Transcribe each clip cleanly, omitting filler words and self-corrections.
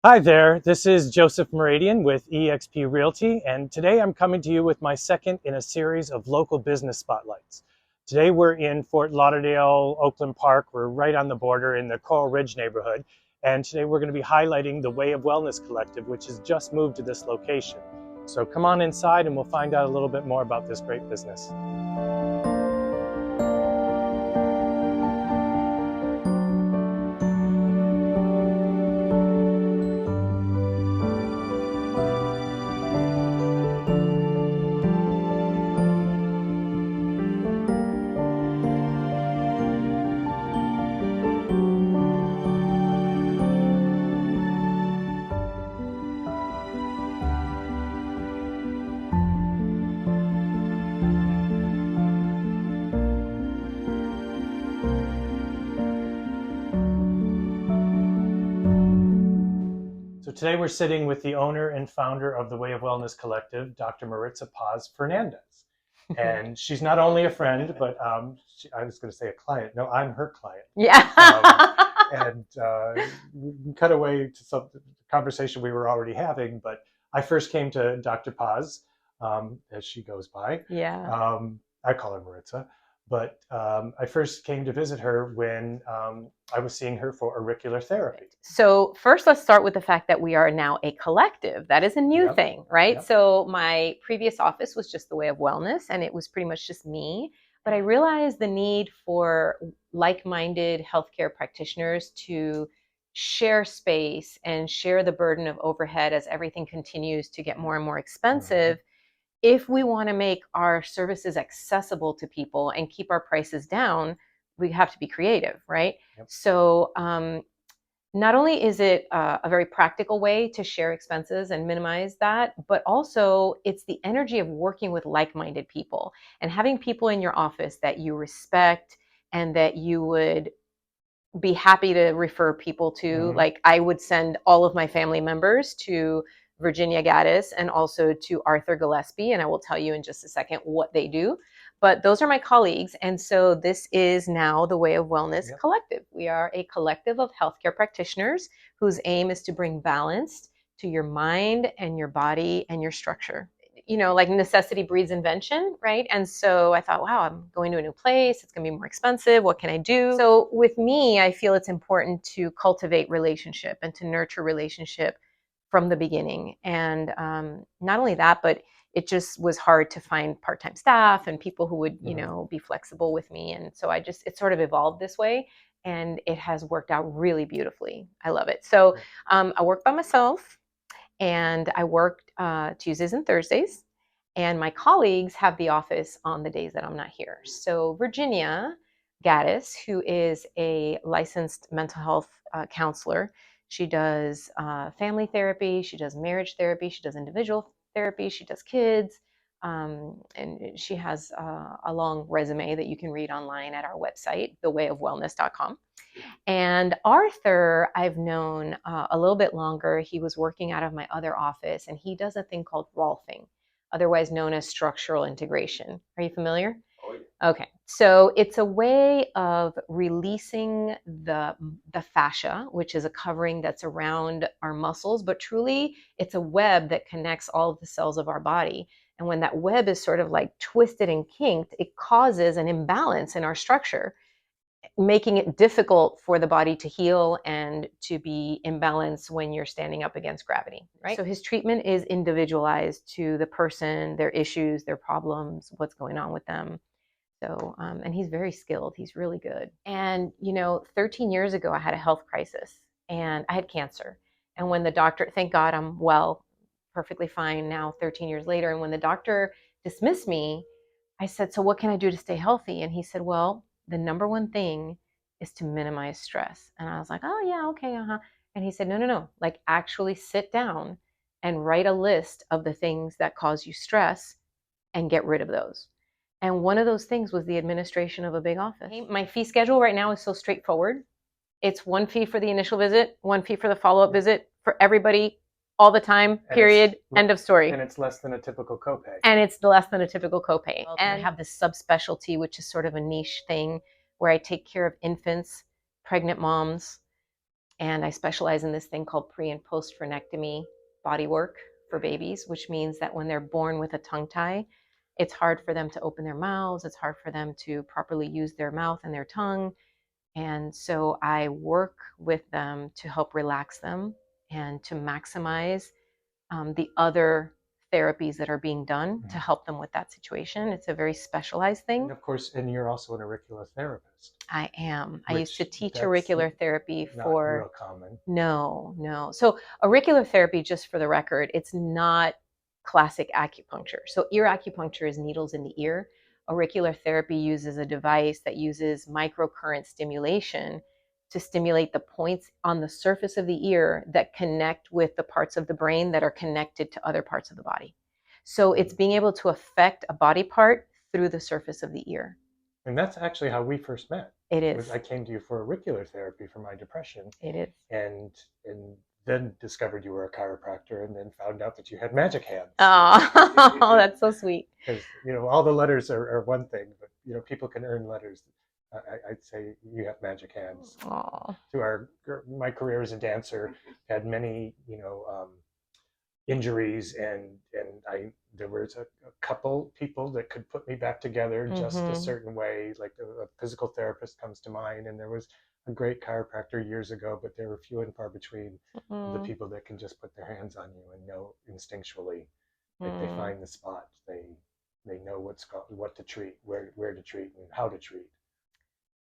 Hi there, this is Joseph Mooradian with eXp Realty, and today I'm coming to you with my second in a series of local business spotlights. Today we're in Fort Lauderdale, Oakland Park. We're right on the border in the Coral Ridge neighborhood, and today we're going to be highlighting the Way of Wellness Collective, which has just moved to this location. So come on inside and we'll find out a little bit more about this great business. So today we're sitting with the owner and founder of the Way of Wellness Collective, Dr. Maritza Paz Fernandez. And she's not only a friend, but I was going to say a client. No, I'm her client. Yeah. We cut away to some conversation we were already having, but I first came to Dr. Paz, as she goes by. Yeah. I call her Maritza. But I first came to visit her when I was seeing her for auricular therapy. So first, let's start with the fact that we are now a collective. That is a new Yep. thing, right? Yep. So my previous office was just the Way of Wellness, and it was pretty much just me. But I realized the need for like-minded healthcare practitioners to share space and share the burden of overhead as everything continues to get more and more expensive. If we want to make our services accessible to people and keep our prices down, we have to be creative, right? Yep. So not only is it a very practical way to share expenses and minimize that, but also it's the energy of working with like-minded people and having people in your office that you respect and that you would be happy to refer people to. Mhm. Like I would send all of my family members to Virginia Gaddis and also to Arthur Gillespie, and I will tell you in just a second what they do. But those are my colleagues, and so this is now the Way of Wellness Yep. Collective. We are a collective of healthcare practitioners whose aim is to bring balance to your mind and your body and your structure. You know, like necessity breeds invention, right? And so I thought, wow, I'm going to a new place. It's going to be more expensive. What can I do? So with me, I feel it's important to cultivate relationship and to nurture relationship from the beginning. And not only that, but it just was hard to find part-time staff and people who would, be flexible with me. And so it sort of evolved this way. And it has worked out really beautifully. I love it. So I work by myself. And I work Tuesdays and Thursdays, and my colleagues have the office on the days that I'm not here. So Virginia Gaddis, who is a licensed mental health counselor, she does family therapy, she does marriage therapy, she does individual therapy, she does kids, and she has a long resume that you can read online at our website, thewayofwellness.com. And Arthur, I've known a little bit longer. He was working out of my other office, and he does a thing called rolfing, otherwise known as structural integration. Are you familiar? Oh, yeah. Okay, so it's a way of releasing the fascia, which is a covering that's around our muscles, but truly it's a web that connects all of the cells of our body. And when that web is sort of like twisted and kinked, it causes an imbalance in our structure, making it difficult for the body to heal and to be in balance when you're standing up against gravity, right? So his treatment is individualized to the person, their issues, their problems, what's going on with them. So, and he's very skilled. He's really good. And, 13 years ago, I had a health crisis and I had cancer. And when the doctor, thank God I'm well, perfectly fine now, 13 years later. And when the doctor dismissed me, I said, so what can I do to stay healthy? And he said, well, the number one thing is to minimize stress. And I was like, oh, yeah, okay, uh-huh. And he said, no, no, no, like actually sit down and write a list of the things that cause you stress and get rid of those. And one of those things was the administration of a big office. My fee schedule right now is so straightforward. It's one fee for the initial visit, one fee for the follow-up visit for everybody all the time, period, end of story. And it's less than a typical copay. And it's less than a typical copay. And I have this subspecialty, which is sort of a niche thing where I take care of infants, pregnant moms, And I specialize in this thing called pre and post frenectomy body work for babies, which means that when they're born with a tongue tie, it's hard for them to open their mouths. It's hard for them to properly use their mouth and their tongue. And so I work with them to help relax them and to maximize the other therapies that are being done to help them with that situation. It's a very specialized And thing. of course, and you're also an auricular therapist, I am. I used which to teach that's auricular therapy not real for, common. no. So auricular therapy, just for the record, it's not classic acupuncture. So ear acupuncture is needles in the ear. Auricular therapy uses a device that uses microcurrent stimulation to stimulate the points on the surface of the ear that connect with the parts of the brain that are connected to other parts of the body. So it's being able to affect a body part through the surface of the ear. And that's actually how we first met. It Was is. I came to you for auricular therapy for my depression, It is. and then discovered you were a chiropractor, and then found out that you had magic hands. Oh, that's so sweet. Because all the letters are one thing, but people can earn letters. I'd say you have magic hands. Oh. Through my career as a dancer, had many injuries, and there was a couple people that could put me back together just a certain way. Like a physical therapist comes to mind, and there was a great chiropractor years ago, but there were few and far between the people that can just put their hands on you and know instinctually, like they find the spot, they know what to treat, where to treat, and how to treat.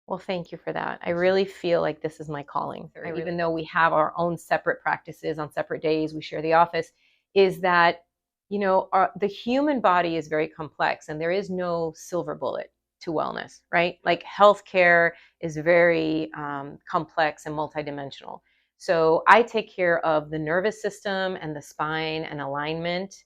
Well, thank you for that. I really feel like this is my calling. Even though we have our own separate practices on separate days, we share the office, is that, the human body is very complex and there is no silver bullet to wellness, right? Like healthcare is very complex and multidimensional. So I take care of the nervous system and the spine and alignment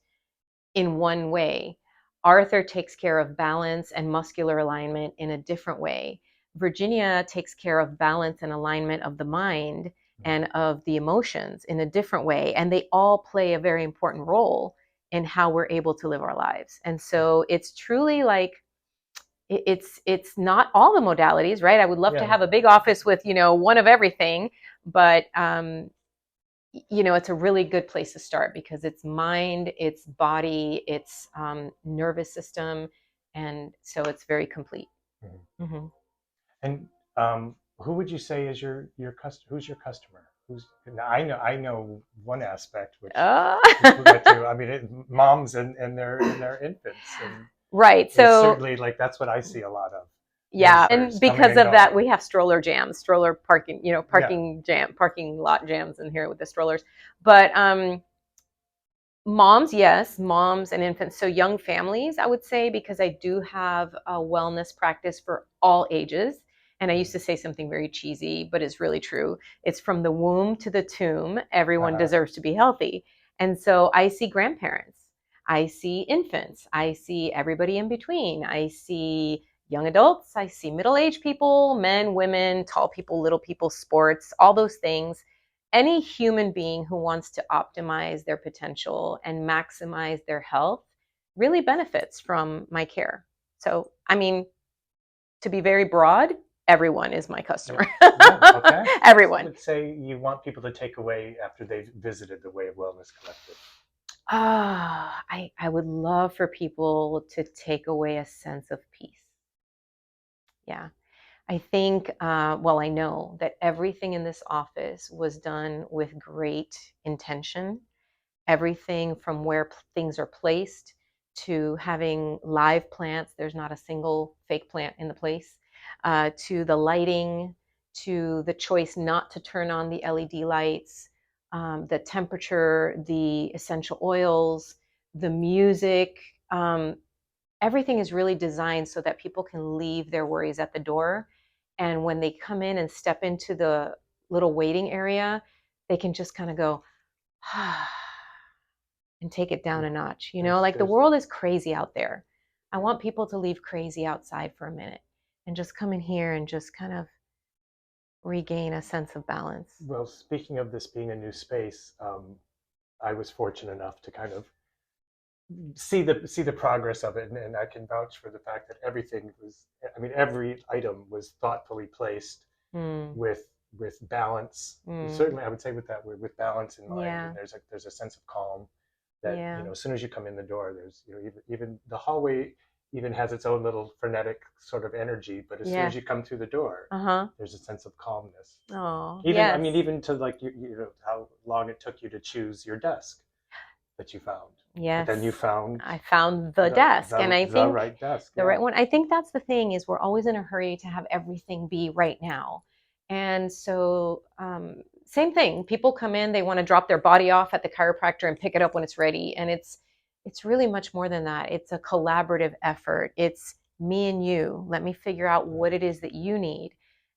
in one way. Arthur takes care of balance and muscular alignment in a different way. Virginia takes care of balance and alignment of the mind and of the emotions in a different way. And they all play a very important role in how we're able to live our lives. And so it's truly like, it's not all the modalities, right? I would love to have a big office with, one of everything, but it's a really good place to start because it's mind, it's body, it's nervous system, and so it's very complete. Mm-hmm. And who would you say is your customer? Who's your customer? I know one aspect which we get to. I mean, moms and their infants. And right. So certainly, like that's what I see a lot of. Yeah, and because of that, we have stroller jams, stroller parking, parking lot jams in here with the strollers. But moms, yes, moms and infants. So young families, I would say, because I do have a wellness practice for all ages. And I used to say something very cheesy, but it's really true. It's from the womb to the tomb. Everyone deserves to be healthy. And so I see grandparents, I see infants, I see everybody in between. I see young adults, I see middle-aged people, men, women, tall people, little people, sports, all those things. Any human being who wants to optimize their potential and maximize their health really benefits from my care. So, I mean, to be very broad, everyone is my customer. Okay. Everyone. Let's say you want people to take away after they've visited the Way of Wellness Collective. I would love for people to take away a sense of peace. Yeah. I think, I know that everything in this office was done with great intention. Everything from where things are placed to having live plants, there's not a single fake plant in the place, to the lighting, to the choice not to turn on the LED lights, the temperature, the essential oils, the music. Everything is really designed so that people can leave their worries at the door. And when they come in and step into the little waiting area, they can just kind of go, and take it down a notch. Like the world is crazy out there. I want people to leave crazy outside for a minute and just come in here and just kind of regain a sense of balance. Well, speaking of this being a new space, I was fortunate enough to kind of see the progress of it, and I can vouch for the fact that everything was, I mean, every item was thoughtfully placed with with balance. Certainly, I would say with that, with balance in mind, Yeah. and there's a sense of calm that, Yeah. as soon as you come in the door, there's, even the hallway even has its own little frenetic sort of energy, but as soon Yeah. as you come through the door, Uh-huh. there's a sense of calmness. Oh, Even, I yes. mean, even to like, how long it took you to choose your desk that you found. Yes. But then you found I found the desk, and I the think right desk. the right one. I think that's the thing, is we're always in a hurry to have everything be right now. And so, same thing. People come in, they want to drop their body off at the chiropractor and pick it up when it's ready. And it's really much more than that. It's a collaborative effort. It's me and you. Let me figure out what it is that you need.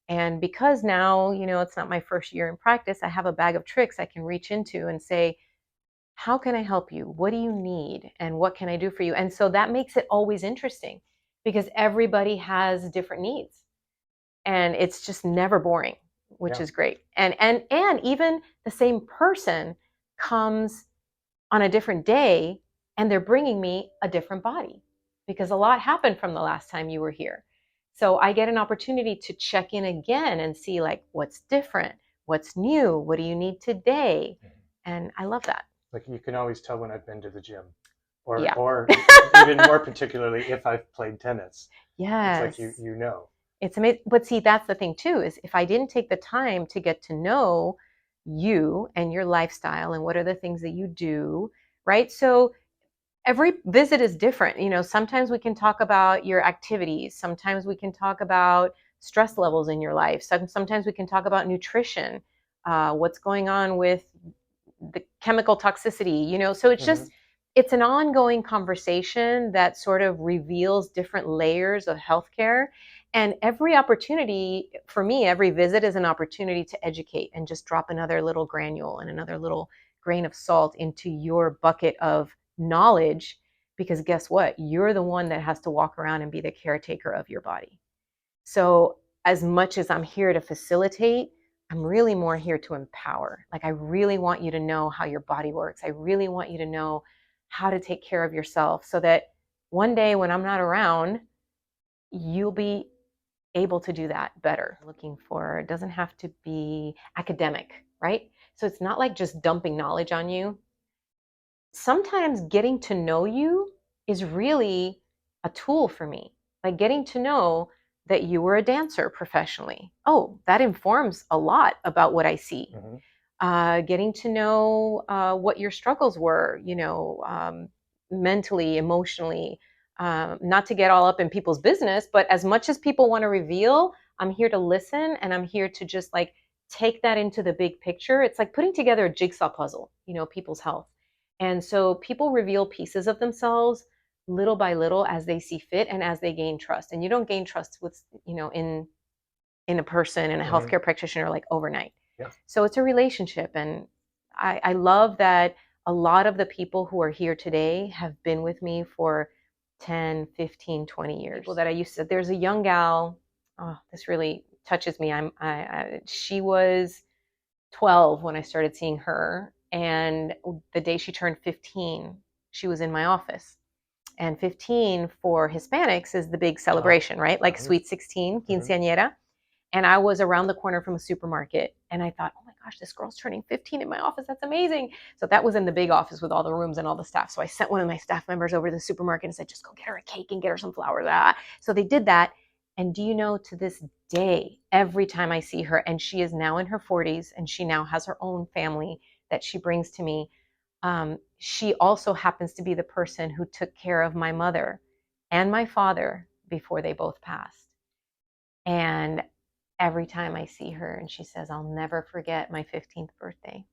And because now, it's not my first year in practice, I have a bag of tricks I can reach into and say, how can I help you? What do you need? And what can I do for you? And so that makes it always interesting, because everybody has different needs, and it's just never boring, which Yeah. is great. And even the same person comes on a different day, and they're bringing me a different body, because a lot happened from the last time you were here. So I get an opportunity to check in again and see, like, what's different, what's new, what do you need today? And I love that. Like, you can always tell when I've been to the gym, Yeah. or even more particularly if I've played tennis. Yes. It's like you know. It's amazing. But see, that's the thing too, is if I didn't take the time to get to know you and your lifestyle and what are the things that you do, right? So every visit is different. Sometimes we can talk about your activities. Sometimes we can talk about stress levels in your life. Sometimes we can talk about nutrition, what's going on with the chemical toxicity. So it's just, it's an ongoing conversation that sort of reveals different layers of healthcare. And every opportunity for me, every visit is an opportunity to educate and just drop another little granule and another little grain of salt into your bucket of knowledge. Because guess what? You're the one that has to walk around and be the caretaker of your body. So as much as I'm here to facilitate, I'm really more here to empower. Like, I really want you to know how your body works. I really want you to know how to take care of yourself, so that one day when I'm not around, you'll be able to do that better. Looking for, it doesn't have to be academic, right? So it's not like just dumping knowledge on you. Sometimes getting to know you is really a tool for me. Like, getting to know that you were a dancer professionally. Oh, that informs a lot about what I see. Getting to know what your struggles were, mentally, emotionally. Not to get all up in people's business, but as much as people want to reveal, I'm here to listen, and I'm here to just like take that into the big picture. It's like putting together a jigsaw puzzle, people's health. And so people reveal pieces of themselves little by little as they see fit and as they gain trust. And you don't gain trust with, in a person and a healthcare practitioner like overnight. Yeah. So it's a relationship. And I love that a lot of the people who are here today have been with me for 10, 15, 20 years. People that I used to, there's a young gal, oh, this really touches me. She was 12 when I started seeing her. And the day she turned 15, she was in my office. And 15 for Hispanics is the big celebration, right? Like Sweet 16, quinceañera. And I was around the corner from a supermarket, and I thought, oh my gosh, this girl's turning 15 in my office. That's amazing. So that was in the big office with all the rooms and all the staff. So I sent one of my staff members over to the supermarket and said, just go get her a cake and get her some flowers. So they did that. And do you know, to this day, every time I see her, and she is now in her 40s, and she now has her own family that she brings to me. She also happens to be the person who took care of my mother and my father before they both passed. And every time I see her, and she says, I'll never forget my 15th birthday.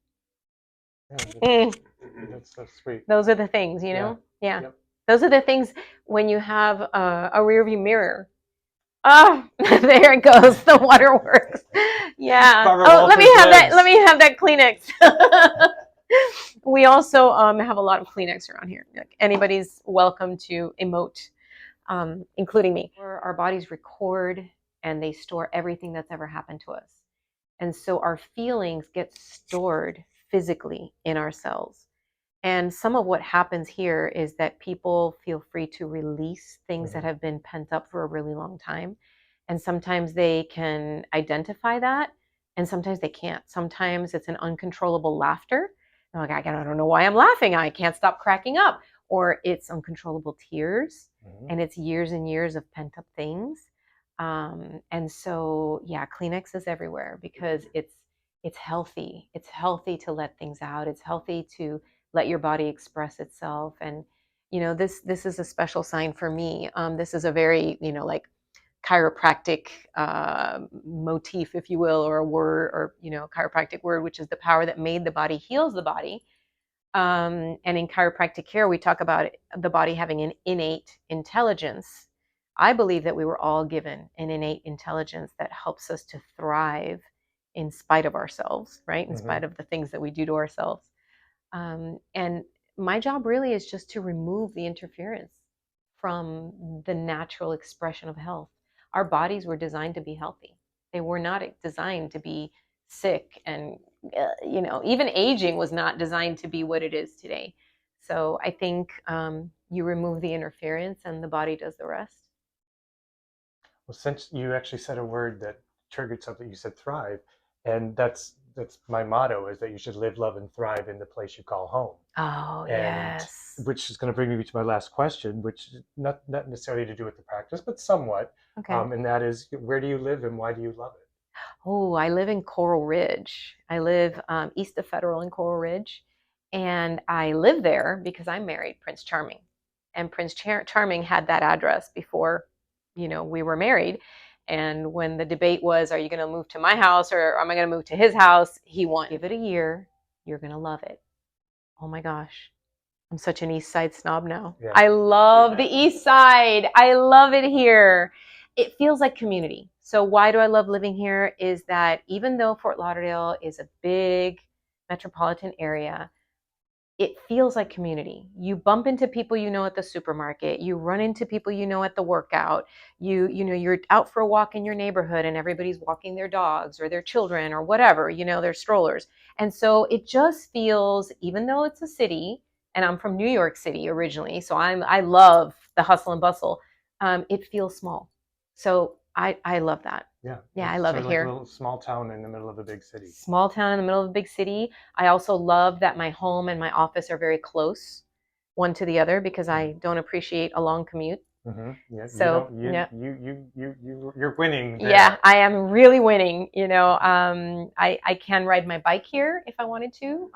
That's so sweet. Those are the things, Yeah. Yep. Those are the things when you have a rear view mirror. Oh, there it goes. The waterworks. Yeah. Let me have that Kleenex. We also have a lot of Kleenex around here. Like, anybody's welcome to emote, including me. Our bodies record and they store everything that's ever happened to us. And so our feelings get stored physically in our cells. And some of what happens here is that people feel free to release things that have been pent up for a really long time. And sometimes they can identify that And sometimes they can't. Sometimes it's an uncontrollable laughter. They're like, I don't know why I'm laughing. I can't stop cracking up. Or it's uncontrollable tears, and it's years and years of pent up things. And so, yeah, Kleenex is everywhere because it's healthy. It's healthy to let things out. It's healthy to let your body express itself. And this is a special sign for me. This is a very like chiropractic motif, if you will, or a word, or chiropractic word, which is the power that made the body heals the body. And in chiropractic care, we talk about the body having an innate intelligence. I believe that we were all given an innate intelligence that helps us to thrive in spite of ourselves, right? In spite of the things that we do to ourselves. And my job really is just to remove the interference from the natural expression of health. Our bodies were designed to be healthy. They were not designed to be sick, and even aging was not designed to be what it is today. So I think you remove the interference and the body does the rest. Well, since you actually said a word that triggered something, you said thrive, and that's my motto is that you should live, love, and thrive in the place you call home. Oh, And yes. which is going to bring me to my last question, which is not necessarily to do with the practice, but somewhat. Okay. And that is, where do you live and why do you love it? Oh, I live in Coral Ridge. I live east of Federal in Coral Ridge. And I live there because I married Prince Charming. And Prince Charming had that address before, we were married. And when the debate was, are you going to move to my house or am I going to move to his house? He won. Give it a year. You're going to love it. Oh my gosh. I'm such an East Side snob now. Yeah. I love the East Side. I love it here. It feels like community. So why do I love living here is that even though Fort Lauderdale is a big metropolitan area, it feels like community. You bump into people at the supermarket. You run into people at the workout. You're out for a walk in your neighborhood and everybody's walking their dogs or their children or whatever, their strollers. And so it just feels, even though it's a city, and I'm from New York City originally, so I love the hustle and bustle. It feels small. So I love that. Yeah. Yeah, I It's love sort it of like a here. little small town in the middle of a big city. Small town in the middle of a big city. I also love that my home and my office are very close, one to the other, because I don't appreciate a long commute. Yeah, So yeah, you're winning there. yeah, I am really winning. I can ride my bike here if I wanted to.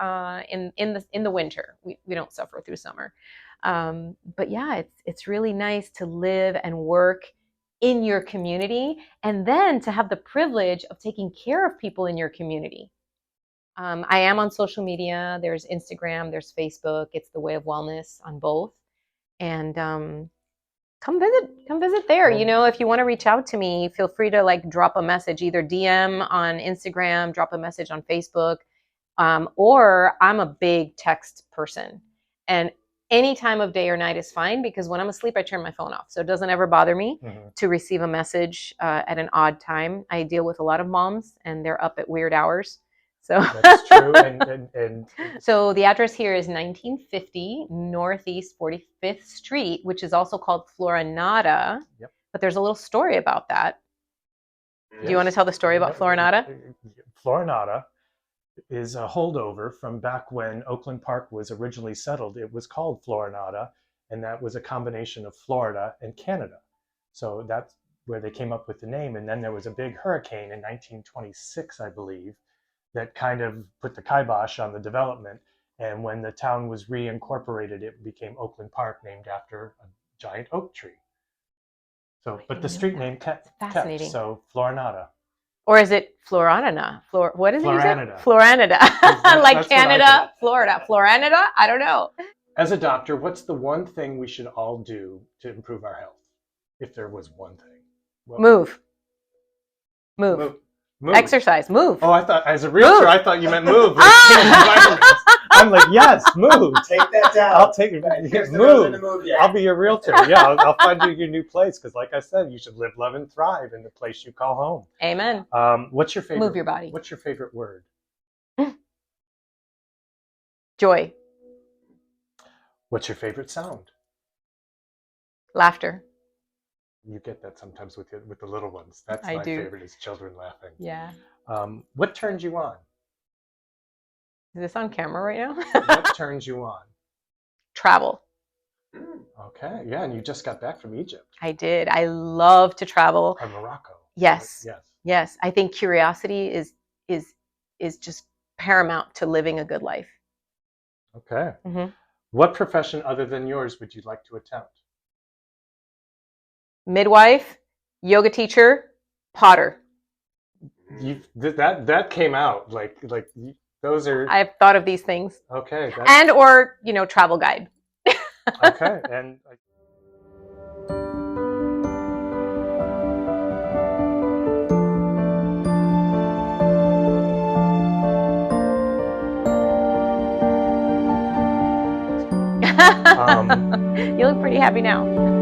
In the winter, we don't suffer through summer. But yeah, it's really nice to live and work in your community, and then to have the privilege of taking care of people in your community. I am on social media. There's Instagram, there's Facebook. It's the Way of Wellness on both. And come visit there. If you want to reach out to me, feel free to drop a message, either DM on Instagram, drop a message on Facebook, or I'm a big text person. And any time of day or night is fine because when I'm asleep, I turn my phone off. So it doesn't ever bother me to receive a message at an odd time. I deal with a lot of moms and they're up at weird hours. So that's true. And so the address here is 1950 Northeast 45th Street, which is also called Florinata. Yep. But there's a little story about that. Yes. Do you want to tell the story about Florinata? Florinata is a holdover from back when Oakland Park was originally settled. It was called Florinata, and that was a combination of Florida and Canada. So that's where they came up with the name. And then there was a big hurricane in 1926, I believe, that kind of put the kibosh on the development. And when the town was reincorporated, it became Oakland Park, named after a giant oak tree. So, but the street name kept. Fascinating. So Florinata. Or is it Floranana? What is it? Floranata. Floranata. Like that's Canada, Florida. Floranata? I don't know. As a doctor, what's the one thing we should all do to improve our health? If there was one thing. Move. Exercise. Move. Oh, I thought, as a realtor, I thought you meant move. Like I'm like, yes, move. Take that down. I'll take it. Move. I'll be your realtor. Yeah, I'll find you your new place because, like I said, you should live, love, and thrive in the place you call home. Amen. What's your favorite? Move your body. What's your favorite word? Joy. What's your favorite sound? Laughter. You get that sometimes with the little ones. That's my favorite is children laughing. Yeah. What turns you on? Is this on camera right What now? turns you on? Travel. Okay, yeah, and you just got back from Egypt I did. I love to travel. or Morocco. Yes. Yes. Yes. I think curiosity is is just paramount to living a good life. Okay. Hmm. What profession other than yours would you like to attempt? Midwife, yoga teacher, potter. That came out those are I've thought of these things. okay. That's And or, travel guide. okay. And um, You look pretty happy now.